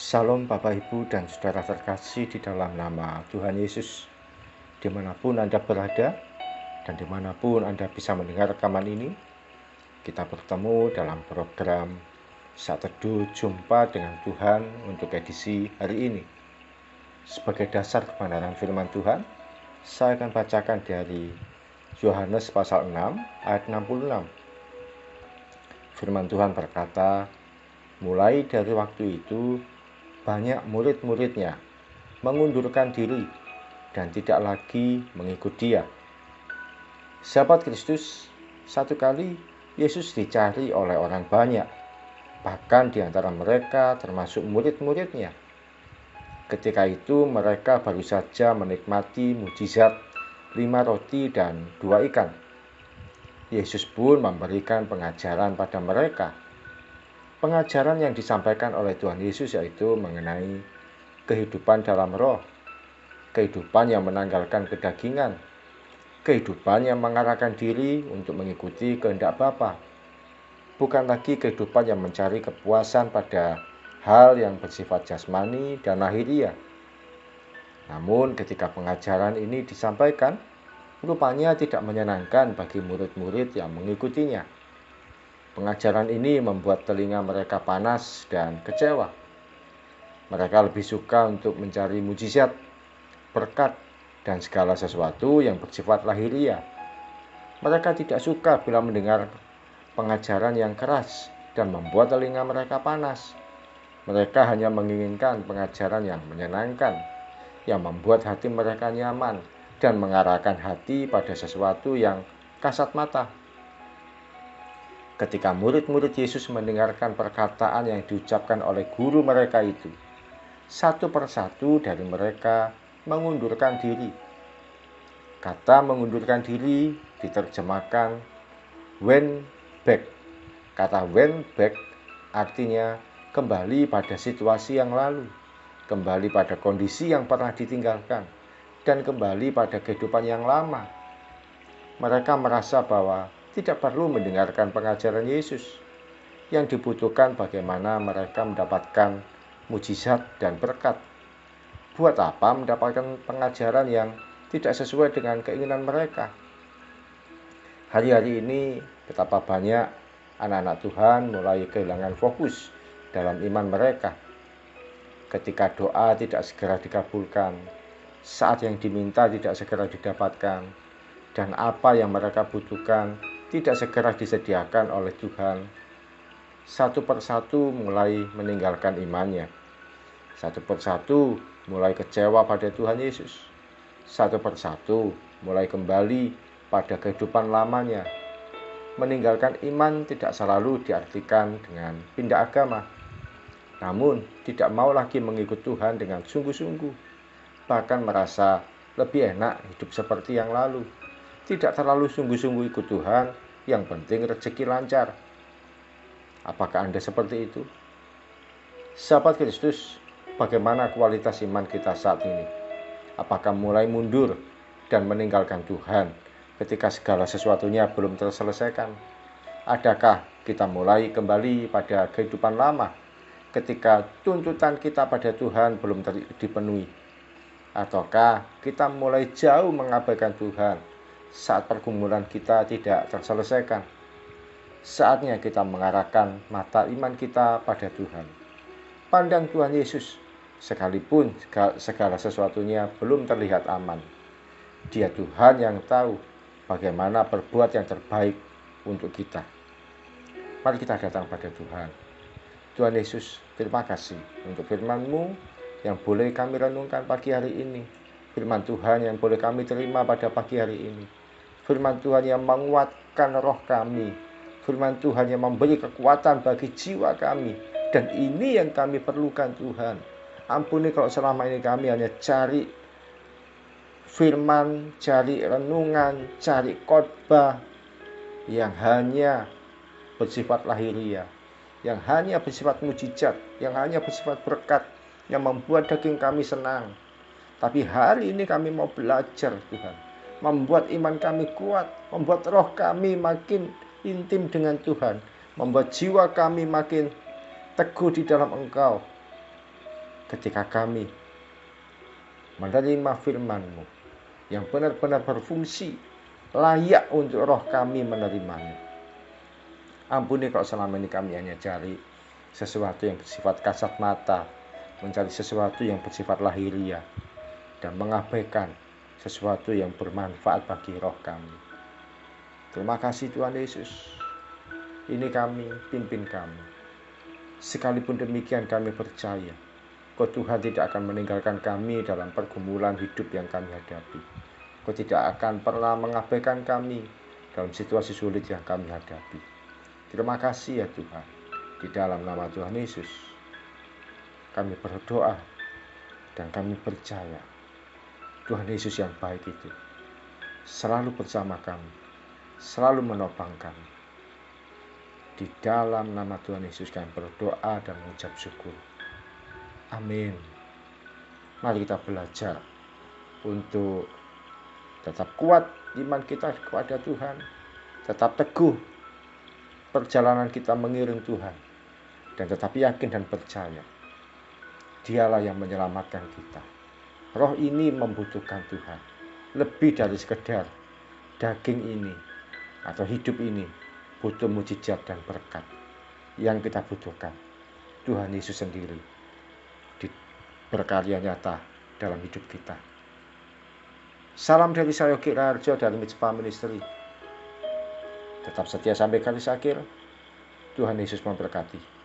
Salam Bapak Ibu dan Saudara terkasih di dalam nama Tuhan Yesus. Dimanapun Anda berada dan dimanapun Anda bisa mendengar rekaman ini, kita bertemu dalam program Saat Teduh Jumpa dengan Tuhan untuk edisi hari ini. Sebagai dasar kebenaran firman Tuhan, saya akan bacakan dari Yohanes pasal 6 ayat 66. Firman Tuhan berkata, mulai dari waktu itu banyak murid-muridnya mengundurkan diri dan tidak lagi mengikut dia. Sahabat Kristus, satu kali Yesus dicari oleh orang banyak, bahkan di antara mereka termasuk murid-muridnya. Ketika itu mereka baru saja menikmati mujizat 5 roti dan 2 ikan. Yesus pun memberikan pengajaran pada mereka. Pengajaran yang disampaikan oleh Tuhan Yesus yaitu mengenai kehidupan dalam roh, kehidupan yang menanggalkan kedagingan, kehidupan yang mengarahkan diri untuk mengikuti kehendak Bapa. Bukan lagi kehidupan yang mencari kepuasan pada hal yang bersifat jasmani dan lahiriah. Namun ketika pengajaran ini disampaikan, rupanya tidak menyenangkan bagi murid-murid yang mengikutinya. Pengajaran ini membuat telinga mereka panas dan kecewa. Mereka lebih suka untuk mencari mujizat, berkat, dan segala sesuatu yang bersifat lahiriah. Mereka tidak suka bila mendengar pengajaran yang keras dan membuat telinga mereka panas. Mereka hanya menginginkan pengajaran yang menyenangkan, yang membuat hati mereka nyaman dan mengarahkan hati pada sesuatu yang kasat mata. Ketika murid-murid Yesus mendengarkan perkataan yang diucapkan oleh guru mereka itu, satu persatu dari mereka mengundurkan diri. Kata mengundurkan diri diterjemahkan went back. Kata went back artinya kembali pada situasi yang lalu, kembali pada kondisi yang pernah ditinggalkan, dan kembali pada kehidupan yang lama. Mereka merasa bahwa tidak perlu mendengarkan pengajaran Yesus. Yang dibutuhkan bagaimana mereka mendapatkan mujizat dan berkat. Buat apa mendapatkan pengajaran yang tidak sesuai dengan keinginan mereka? Hari-hari ini betapa banyak anak-anak Tuhan mulai kehilangan fokus dalam iman mereka. Ketika doa tidak segera dikabulkan, saat yang diminta tidak segera didapatkan, dan apa yang mereka butuhkan tidak segera disediakan oleh Tuhan, satu persatu mulai meninggalkan imannya. Satu persatu mulai kecewa pada Tuhan Yesus. Satu persatu mulai kembali pada kehidupan lamanya. Meninggalkan iman tidak selalu diartikan dengan pindah agama. Namun tidak mau lagi mengikut Tuhan dengan sungguh-sungguh. Bahkan merasa lebih enak hidup seperti yang lalu. Tidak terlalu sungguh-sungguh ikut Tuhan, yang penting rezeki lancar. Apakah Anda seperti itu? Sahabat Kristus, bagaimana kualitas iman kita saat ini? Apakah mulai mundur dan meninggalkan Tuhan ketika segala sesuatunya belum terselesaikan? Adakah kita mulai kembali pada kehidupan lama ketika tuntutan kita pada Tuhan belum dipenuhi? Ataukah kita mulai jauh mengabaikan Tuhan saat pergumulan kita tidak terselesaikan? Saatnya kita mengarahkan mata iman kita pada Tuhan. Pandang Tuhan Yesus, sekalipun segala sesuatunya belum terlihat aman. Dia Tuhan yang tahu bagaimana berbuat yang terbaik untuk kita. Mari kita datang pada Tuhan. Tuhan Yesus, terima kasih untuk firman-Mu yang boleh kami renungkan pagi hari ini. Firman Tuhan yang boleh kami terima pada pagi hari ini. Firman Tuhan yang menguatkan roh kami. Firman Tuhan yang memberi kekuatan bagi jiwa kami. Dan ini yang kami perlukan Tuhan. Ampuni kalau selama ini kami hanya cari firman, cari renungan, cari khotbah yang hanya bersifat lahiriah, yang hanya bersifat mujizat, yang hanya bersifat berkat, yang membuat daging kami senang. Tapi hari ini kami mau belajar Tuhan, membuat iman kami kuat, membuat roh kami makin intim dengan Tuhan, membuat jiwa kami makin teguh di dalam Engkau. ketika kami menerima firman-Mu yang benar-benar berfungsi, layak untuk roh kami menerimanya. Ampuni kalau selama ini kami hanya cari sesuatu yang bersifat kasat mata, mencari sesuatu yang bersifat lahiriah, dan mengabaikan sesuatu yang bermanfaat bagi roh kami. Terima kasih Tuhan Yesus. Ini kami, pimpin kami. Sekalipun demikian kami percaya, Kau Tuhan tidak akan meninggalkan kami dalam pergumulan hidup yang kami hadapi. Kau tidak akan pernah mengabaikan kami dalam situasi sulit yang kami hadapi. Terima kasih ya Tuhan. Di dalam nama Tuhan Yesus, kami berdoa dan kami percaya Tuhan Yesus yang baik itu selalu bersama kami, selalu menopang kami. Di dalam nama Tuhan Yesus kami berdoa dan mengucap syukur. Amin. Mari kita belajar untuk tetap kuat iman kita kepada Tuhan, tetap teguh perjalanan kita mengiring Tuhan, dan tetap yakin dan percaya Dialah yang menyelamatkan kita. Roh ini membutuhkan Tuhan lebih dari sekedar daging ini atau hidup ini butuh mujizat dan berkat. Yang kita butuhkan Tuhan Yesus sendiri berkarya nyata dalam hidup kita. Salam dari saya Yogi Raharjo dari Mitspa Ministry. Tetap setia sampai garis akhir. Tuhan Yesus memberkati.